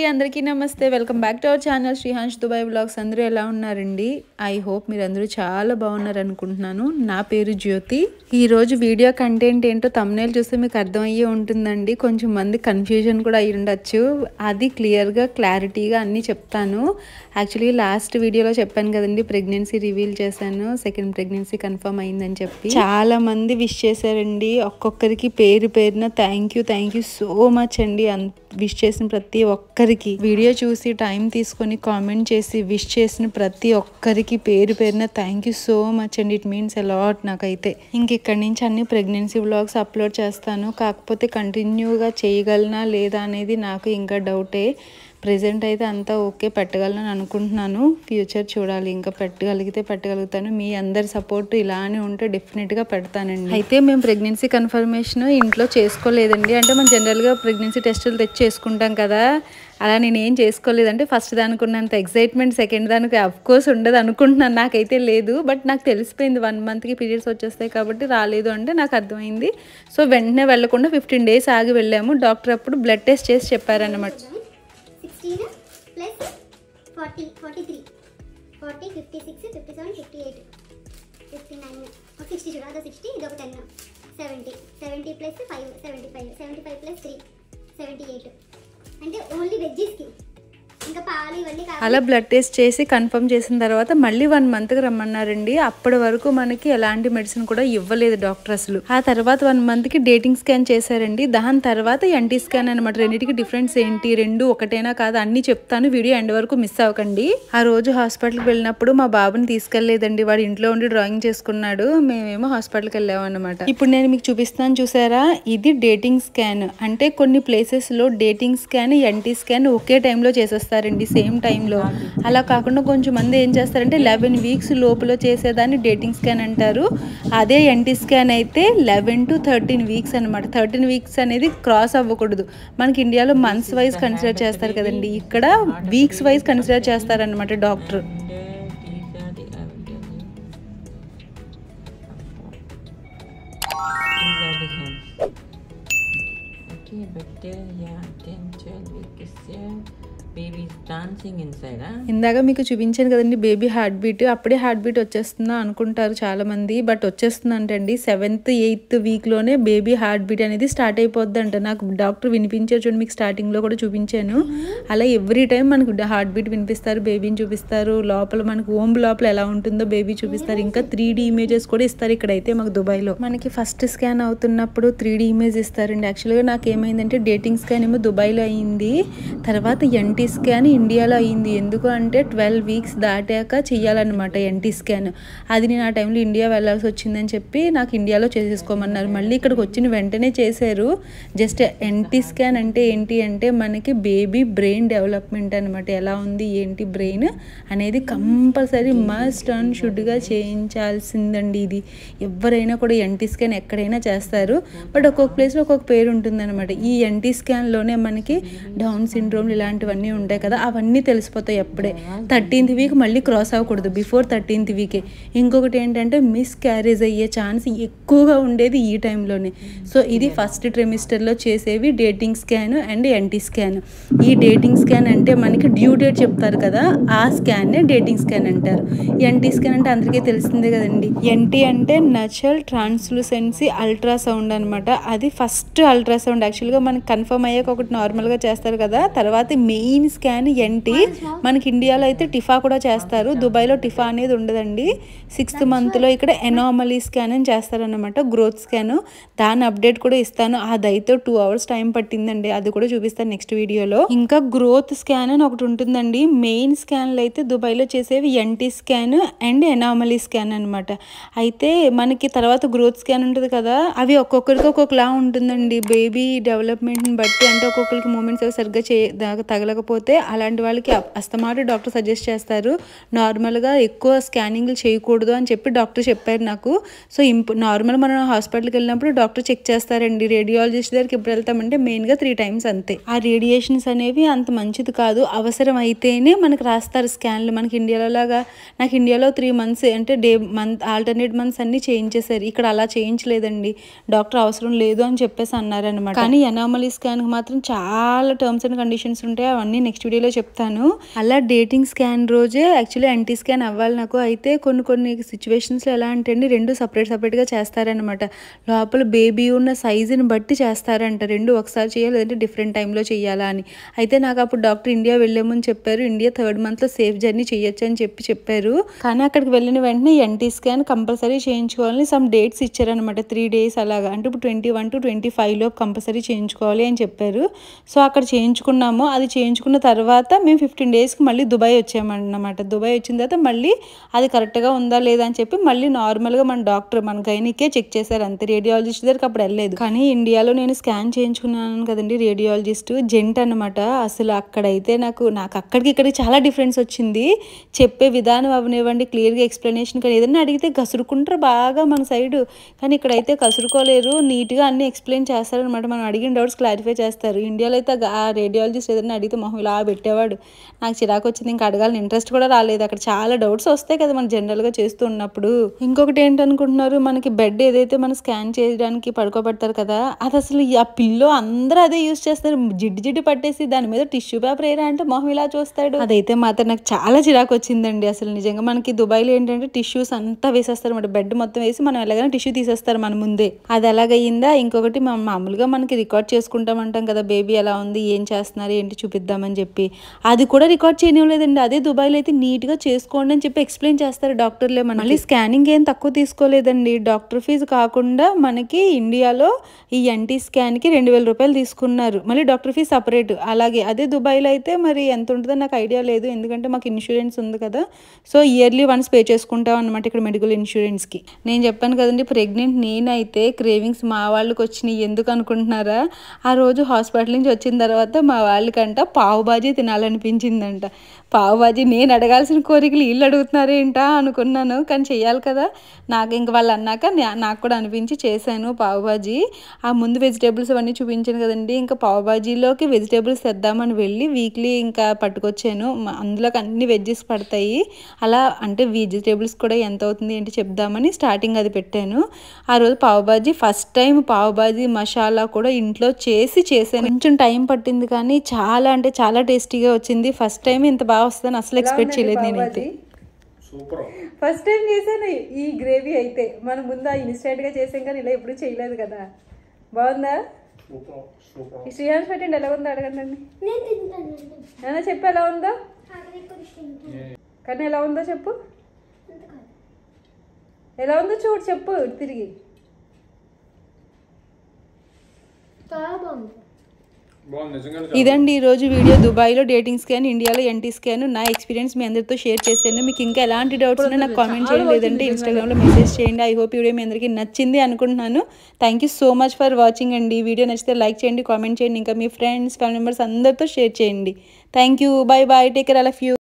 అందరికీ నమస్తే. Welcome back to our channel Srihans Dubai vlogs. అందరూ ఎలా ఉన్నారండి? ఐ హోప్ మీరు అందరూ చాలా బాగున్నారు అనుకుంటున్నాను. నా పేరు జ్యోతి. ఈరోజు వీడియో కంటెంట్ ఏంటో థంబ్నెయిల్ చూస్తే మీకు అర్థమయ్యే ఉంటుందండి. కొంచెం మంది కన్ఫ్యూజన్ కూడా అయ్యి ఉండొచ్చు. అది క్లియర్గా క్లారిటీగా అన్నీ చెప్తాను. యాక్చువల్లీ లాస్ట్ వీడియోలో చెప్పాను కదండి, ప్రెగ్నెన్సీ రివీల్ చేశాను, సెకండ్ ప్రెగ్నెన్సీ కన్ఫర్మ్ అయిందని చెప్పి. చాలా మంది విష్ చేశారండి. ఒక్కొక్కరికి పేరు పేరున థ్యాంక్ యూ సో మచ్ అండి. విష్ చేసిన ప్రతి ఒక్కరికి, వీడియో చూసి టైం తీసుకొని కామెంట్ చేసి విష్ చేసిన ప్రతి ఒక్కరికి పేరు పేరున థ్యాంక్ యూ సో మచ్ అండి. ఇట్ మీన్స్ అలాట్ నాకైతే. ఇక్కడి నుంచి అన్ని ప్రెగ్నెన్సీ వ్లాగ్స్ అప్లోడ్ చేస్తాను. కాకపోతే కంటిన్యూగా చేయగలనా లేదా అనేది నాకు ఇంకా డౌటే. ప్రెజెంట్ అయితే అంతా ఓకే, పెట్టగలను అనుకుంటున్నాను. ఫ్యూచర్ చూడాలి, ఇంకా పెట్టగలుగుతాను. మీ అందరి సపోర్ట్ ఇలానే ఉంటే డెఫినెట్గా పెడతానండి. అయితే మేము ప్రెగ్నెన్సీ కన్ఫర్మేషన్ ఇంట్లో చేసుకోలేదండి. అంటే మనం జనరల్గా ప్రెగ్నెన్సీ టెస్టులు తెచ్చి చేసుకుంటాం కదా, అలా నేనేం చేసుకోలేదంటే ఫస్ట్ దానికి ఉన్నంత ఎక్సైట్మెంట్ సెకండ్ దానికి అఫ్కోర్స్ ఉండదు అనుకుంటున్నాను. నాకైతే లేదు, బట్ నాకు తెలిసిపోయింది 1 మంత్కి పీరియడ్స్ వచ్చేస్తాయి కాబట్టి రాలేదు అంటే నాకు అర్థమైంది. సో వెంటనే వెళ్ళకుండా 15 డేస్ ఆగి వెళ్ళాము. డాక్టర్ అప్పుడు బ్లడ్ టెస్ట్ చేసి చెప్పారన్నమాట. 16 plus 40, 43, 40, 56, 57, 58, 59, 60 చూడ, అదో 60, ఇదొక 10, 70 plus 5, 75 plus 3, 78. అంటే ఓన్లీ వెజ్జెస్కి, ఇంకా పాలు ఇవన్నీ కాదు. అలా బ్లడ్ టెస్ట్ చేసి కన్ఫర్మ్ చేసిన తర్వాత మళ్ళీ 1 మంత్కి రమ్మన్నారండి. అప్పటి వరకు మనకి ఎలాంటి మెడిసిన్ కూడా ఇవ్వలేదు డాక్టర్ అసలు. ఆ తర్వాత 1 మంత్కి డేటింగ్ స్కాన్ చేశారండి. దాని తర్వాత ఎన్టీ స్కాన్ అనమాట. రెండింటికి డిఫరెన్స్ ఏంటి, రెండు ఒకటేనా కాదు అన్ని చెప్తాను. వీడియో ఎండ్ వరకు మిస్ అవ్వకండి. ఆ రోజు హాస్పిటల్కి వెళ్ళినప్పుడు మా బాబుని తీసుకెళ్లేదండి. వాడు ఇంట్లో ఉండి డ్రాయింగ్ చేసుకున్నాడు, మేమేమో హాస్పిటల్కి వెళ్ళాము అనమాట. ఇప్పుడు నేను మీకు చూపిస్తాను, చూసారా, ఇది డేటింగ్ స్కాన్. అంటే కొన్ని ప్లేసెస్లో డేటింగ్ స్కాన్ ఎన్టీ స్కాన్ ఒకే టైంలో చేసేస్తారండి, సేమ్ టైంలో. అలా కాకుండా కొంచెం మంది ఏం చేస్తారంటే 11 వీక్స్ లోపల చేసేదాన్ని డేటింగ్ స్కాన్ అంటారు. అదే ఎన్టీ స్కాన్ అయితే 11 to 13 వీక్స్ అనమాట. 13 వీక్స్ అనేది క్రాస్ అవ్వకూడదు. మనకి ఇండియాలో మంత్స్ వైజ్ కన్సిడర్ చేస్తారు కదండి, ఇక్కడ వీక్స్ వైజ్ కన్సిడర్ చేస్తారనమాట డాక్టర్. ఇందాక మీకు చూపించాను కదండి బేబీ హార్ట్ బీట్. అప్పుడే హార్ట్ బీట్ వచ్చేస్తుందా అనుకుంటారు చాలా మంది, బట్ వచ్చేస్తుందంటండి. 7th 8th వీక్లోనే బేబీ హార్ట్ బీట్ అనేది స్టార్ట్ అయిపోద్ది అంట. నాకు డాక్టర్ వినిపించారు చూడండి, మీకు స్టార్టింగ్లో కూడా చూపించాను. అలా ఎవ్రీ టైం మనకు హార్ట్ బీట్ వినిపిస్తారు, బేబీని చూపిస్తారు, లోపల మనకు ఓంబ్ లోపల ఎలా ఉంటుందో బేబీ చూపిస్తారు. ఇంకా 3D ఇమేజెస్ కూడా ఇస్తారు ఇక్కడైతే మాకు దుబాయ్లో. మనకి ఫస్ట్ స్కాన్ అవుతున్నప్పుడు 3D ఇమేజ్ ఇస్తారండి. యాక్చువల్గా నాకు ఏమైందంటే డేటింగ్ స్కాన్ ఏమో దుబాయ్లో అయింది, తర్వాత ఎన్టీ స్కాన్ ఇండియాలో అయింది. ఎందుకు అంటే 12 వీక్స్ దాటాక చెయ్యాలన్నమాట ఎన్టీ స్కాన్. అది నేను ఆ టైంలో ఇండియా వెళ్ళాల్సి వచ్చిందని చెప్పి నాకు ఇండియాలో చేసేసుకోమన్నారు. మళ్ళీ ఇక్కడికి వచ్చిన వెంటనే చేశారు. జస్ట్ ఎన్టీ స్కాన్ అంటే ఏంటి అంటే మనకి బేబీ బ్రెయిన్ డెవలప్మెంట్ అనమాట. ఎలా ఉంది ఏంటి బ్రెయిన్ అనేది కంపల్సరీ మస్ట్ అండ్ షుడ్గా చేయించాల్సిందండి. ఇది ఎవరైనా కూడా ఎన్టీ స్కాన్ ఎక్కడైనా చేస్తారు, బట్ ఒక్కొక్క ప్లేస్లో ఒక్కొక్క పేరు ఉంటుందన్నమాట. ఈ ఎన్టీ స్కాన్లోనే మనకి డౌన్ సిండ్రోమ్ ఇలాంటివన్నీ ఉంటాయి కదా, అవన్నీ తెలిసిపోతాయి అప్పుడే. 13th వీక్ మళ్ళీ క్రాస్ అవ్వకూడదు, బిఫోర్ 13th వీకే. ఇంకొకటి ఏంటంటే మిస్ క్యారేజ్ అయ్యే ఛాన్స్ ఎక్కువగా ఉండేది ఈ టైంలోనే. సో ఇది ఫస్ట్ ట్రిమిస్టర్లో చేసేవి dating scan and NT scan. ఈ డేటింగ్ స్కాన్ అంటే మనకి డ్యూ డేట్ చెప్తారు కదా, ఆ స్కాన్నే డేటింగ్ స్కాన్ అంటారు. ఎన్టీ స్కాన్ అంటే అందరికీ తెలిసిందే కదండి. ఎన్టీ అంటే నచరల్ ట్రాన్స్లూసెన్సీ అల్ట్రాసౌండ్ అనమాట. అది ఫస్ట్ అల్ట్రాసౌండ్. యాక్చువల్గా మనకి కన్ఫర్మ్ అయ్యాక ఒకటి నార్మల్గా చేస్తారు కదా, తర్వాత మెయిన్ స్కాన్ ఎన్టీ. మనకి ఇండియాలో అయితే టిఫా కూడా చేస్తారు, దుబాయ్లో టిఫా అనేది ఉండదండి. 6th మంత్లో ఇక్కడ ఎనామలీ స్కాన్ అని చేస్తారనమాట, గ్రోత్ స్కాన్. దాని అప్డేట్ కూడా ఇస్తాను. అదైతే 2 hours టైం పట్టిందండి, అది కూడా చూపిస్తాను నెక్స్ట్ వీడియోలో. ఇంకా గ్రోత్ స్కాన్ అని ఒకటి ఉంటుందండి. మెయిన్ స్కాన్లు అయితే దుబాయ్లో చేసేవి NT scan and anomaly scan అనమాట. అయితే మనకి తర్వాత గ్రోత్ స్కాన్ ఉంటుంది కదా, అవి ఒక్కొక్కరికి ఒక్కొక్కలా ఉంటుందండి బేబీ డెవలప్మెంట్ని బట్టి. అంటే ఒక్కొక్కరికి మూమెంట్స్ అవి సరిగ్గా తగలకపోతే అలాంటి వాళ్ళకి అస్తమాటు డాక్టర్ సజెస్ట్ చేస్తారు, నార్మల్గా ఎక్కువ స్కానింగ్లు చేయకూడదు అని చెప్పి డాక్టర్ చెప్పారు నాకు. సో నార్మల్ మనం హాస్పిటల్కి వెళ్ళినప్పుడు డాక్టర్ చెక్ చేస్తారండి. రేడియాలజిస్ట్ దగ్గరికి ఎప్పుడు వెళ్తామంటే మెయిన్గా 3 times అంతే. ఆ రేడియేషన్స్ అనేవి అంత మంచిది కాదు, అవసరం అయితేనే మనకు రాస్తారు స్కాన్లు. మనకి ఇండియాలో లాగా, నాకు ఇండియాలో 3 months అంటే ఆల్టర్నేట్ మంత్స్ అన్ని చేయించేశారు. ఇక్కడ అలా చేయించలేదండి, డాక్టర్ అవసరం లేదు అని చెప్పేసి అన్నారనమాట. కానీ ఎనామలీ స్కాన్కి మాత్రం చాలా టర్మ్స్ అండ్ కండిషన్స్ ఉంటాయి, అవన్నీ అవన్నీ నెక్స్ట్ వీడియోలో చెప్తాను. అలా డేటింగ్ స్కాన్ రోజే యాక్చువల్లీ ఎన్టీ స్కాన్ అవ్వాలి నాకు. అయితే కొన్ని సిచ్యువేషన్స్లో ఎలా అంటే అండి, రెండు సపరేట్గా చేస్తారనమాట. లోపల బేబీ ఉన్న సైజుని బట్టి చేస్తారంట. రెండు ఒకసారి చేయాలి, లేదంటే డిఫరెంట్ టైంలో చేయాలా అని. అయితే నాకు అప్పుడు డాక్టర్ ఇండియా వెళ్ళామని చెప్పారు. ఇండియా 3rd మంత్లో సేఫ్ జర్నీ చేయొచ్చు అని చెప్పారు. కానీ అక్కడికి వెళ్ళిన వెంటనే ఎన్టీ స్కాన్ కంపల్సరీ చేయించుకోవాలని సమ్ డేట్స్ ఇచ్చారనమాట. 3 days అలాగా. అంటే ఇప్పుడు 21 to 25 కంపల్సరీ చేయించుకోవాలి అని చెప్పారు. సో అక్కడ చేయించుకున్నాము. అది చేయించుకున్న తర్వాత మేము 15 daysకి మళ్ళీ దుబాయ్ వచ్చామన్నమాట. దుబాయ్ వచ్చిన తర్వాత మళ్ళీ అది కరెక్ట్గా ఉందా లేదా అని చెప్పి మళ్ళీ నార్మల్గా మన డాక్టర్ మన గైనికే చెక్ చేశారు అంతే. రేడియాలజిస్ట్ దగ్గరికి అప్పుడు వెళ్ళలేదు. కానీ ఇండియాలో నేను స్కాన్ చేయించుకున్నాను కదండి, రేడియాలజిస్ట్ జెంట్ అనమాట. అసలు అక్కడైతే నాకు అక్కడికి ఇక్కడికి చాలా డిఫరెన్స్ వచ్చింది. చెప్పే విధానం అవనివ్వండి, క్లియర్గా ఎక్స్ప్లెనేషన్. కానీ ఏదైనా అడిగితే గసురుకుంటారు బాగా మన సైడు, కానీ ఇక్కడైతే కసురుకోలేరు. నీట్గా అన్ని ఎక్స్ప్లెయిన్ చేస్తారనమాట. మనం అడిగిన డౌట్స్ క్లారిఫై చేస్తారు. ఇండియాలో అయితే ఆ రేడియాలజిస్ట్ ఏదైనా అడిగితే మొహం ఇలా పెట్టేవాడు. నాకు చిరాకు వచ్చింది. ఇంకా అడగాలని ఇంట్రెస్ట్ కూడా రాలేదు. అక్కడ చాలా డౌట్స్ వస్తాయి కదా మనం జనరల్గా చేస్తూ ఉన్నప్పుడు. ఇంకొకటి ఏంటనుకుంటున్నారు, మనకి బెడ్ ఏదైతే మనం స్కాన్ చేయడానికి పడుకోబెడతారు కదా, అది అసలు ఆ పిల్లో అందరూ అదే యూజ్ చేస్తారు. జిడ్డు పట్టేసి దాని మీద టిష్యూ పేపర్ ఏరా అంటే మొహం ఇలా చూస్తాడు. అదైతే మాత్రం నాకు చాలా చిరాకు వచ్చిందండి. అసలు నిజంగా మనకి దుబాయ్లో ఏంటంటే టిష్యూస్ అంతా వేసేస్తారు అనమాట. బెడ్ మొత్తం వేసి మనం ఎలాగైనా టిష్యూ తీసేస్తారు మన ముందే. అది ఎలాగయ్యిందా. ఇంకొకటి మామూలుగా మనకి రికార్డ్ చేసుకుంటామంటాం కదా, బేబీ ఎలా ఉంది, ఏం చేస్తున్నారు, ఏంటి చూపిద్దామని చెప్పి. అది కూడా రికార్డ్ చేయనివ్వలేదండి. అదే దుబాయ్లో అయితే నీట్గా చేసుకోండి అని చెప్పి ఎక్స్ప్లెయిన్ చేస్తారు డాక్టర్లే. మళ్ళీ స్కానింగ్ ఏం తక్కువ తీసుకోలేదండి. డాక్టర్ ఫీజు కాకుండా మనకి ఇండియాలో ఈ ఎన్టీ స్కాన్కి 2000 రూపాయలు తీసుకున్నారు. మళ్ళీ డాక్టర్ ఫీజు సపరేట్. అలాగే అదే దుబాయ్లో అయితే మరి ఎంత ఉంటుందో నాకు ఐడియా లేదు, ఎందుకంటే మాకు ఇన్సూరెన్స్ ఉంది కదా. సో ఇయర్లీ వన్స్ పే చేసుకుంటాం అనమాట ఇక్కడ మెడికల్ ఇన్సూరెన్స్కి. నేను చెప్పాను కదండి, ప్రెగ్నెంట్ నేనైతే క్రేవింగ్స్ మా వాళ్ళకి వచ్చినాయి. ఎందుకు అనుకుంటున్నారా, ఆ రోజు హాస్పిటల్ నుంచి వచ్చిన తర్వాత మా వాళ్ళకంట పావు బాజీ తినాలనిపించిందంట. పావు బాజీ నేను అడగాల్సిన కోరికలు వీళ్ళు అడుగుతున్నారేంటా అనుకున్నాను, కానీ చెయ్యాలి కదా. నాకు ఇంక వాళ్ళు అన్నాక నాకు కూడా అనిపించి చేశాను పావు బాజీ. ఆ ముందు వెజిటేబుల్స్ అవన్నీ చూపించాను కదండి, ఇంకా పావు బాజీలోకి వెజిటేబుల్స్ తెద్దామని వెళ్ళి వీక్లీ ఇంకా పట్టుకొచ్చాను. అందులోకి అన్ని వెజ్జెస్ పడతాయి. అలా అంటే వెజిటేబుల్స్ కూడా ఎంత అవుతుంది ఏంటి చెప్దామని స్టార్టింగ్ అది పెట్టాను. ఆ రోజు పావు బాజీ ఫస్ట్ టైం పావు బాజీ మసాలా కూడా ఇంట్లో చేశాను. కొంచెం టైం పట్టింది కానీ చాలా అంటే చాలా టేస్టీగా వచ్చింది. ఫస్ట్ టైం ఇంత బాగా వస్తుందని అసలు ఎక్స్పెక్ట్ చేయలేదు నేనైతే. ఫస్ట్ టైం చేశాను ఈ గ్రేవీ అయితే. మనం ముందు ఇన్స్టెంట్గా చేసాం కానీ ఇలా ఎప్పుడు చేయలేదు కదా. బాగుందా? శ్రీహాన్స్ పెట్టండి, ఎలా ఉందో అడగండి. చెప్పు ఎలా ఉందో, కానీ ఎలా ఉందో చెప్పు, ఎలా ఉందో చూడు చెప్పు తిరిగి. ఇదండి ఈరోజు వీడియో. దుబాయ్లో డేటింగ్ స్కాన్, ఇండియాలో ఎన్టీ స్కాన్ నా ఎక్స్పీరియన్స్ మీ అందరితో షేర్ చేశాను. మీకు ఇంకా ఎలాంటి డౌట్స్ ఉన్నా నాకు కామెంట్ చేయండి, లేదంటే ఇన్స్టాగ్రామ్లో మెసేజ్ చేయండి. ఐ హోప్ ఈ వీడియో మీ అందరికీ నచ్చింది అనుకుంటున్నాను. Thank you so much for watching అండి. వీడియో నచ్చితే లైక్ చేయండి, కామెంట్ చేయండి, ఇంకా మీ ఫ్రెండ్స్ ఫ్యామిలీ మెంబర్స్ అందరితో షేర్ చేయండి. Thank you, bye bye, take care, all of you.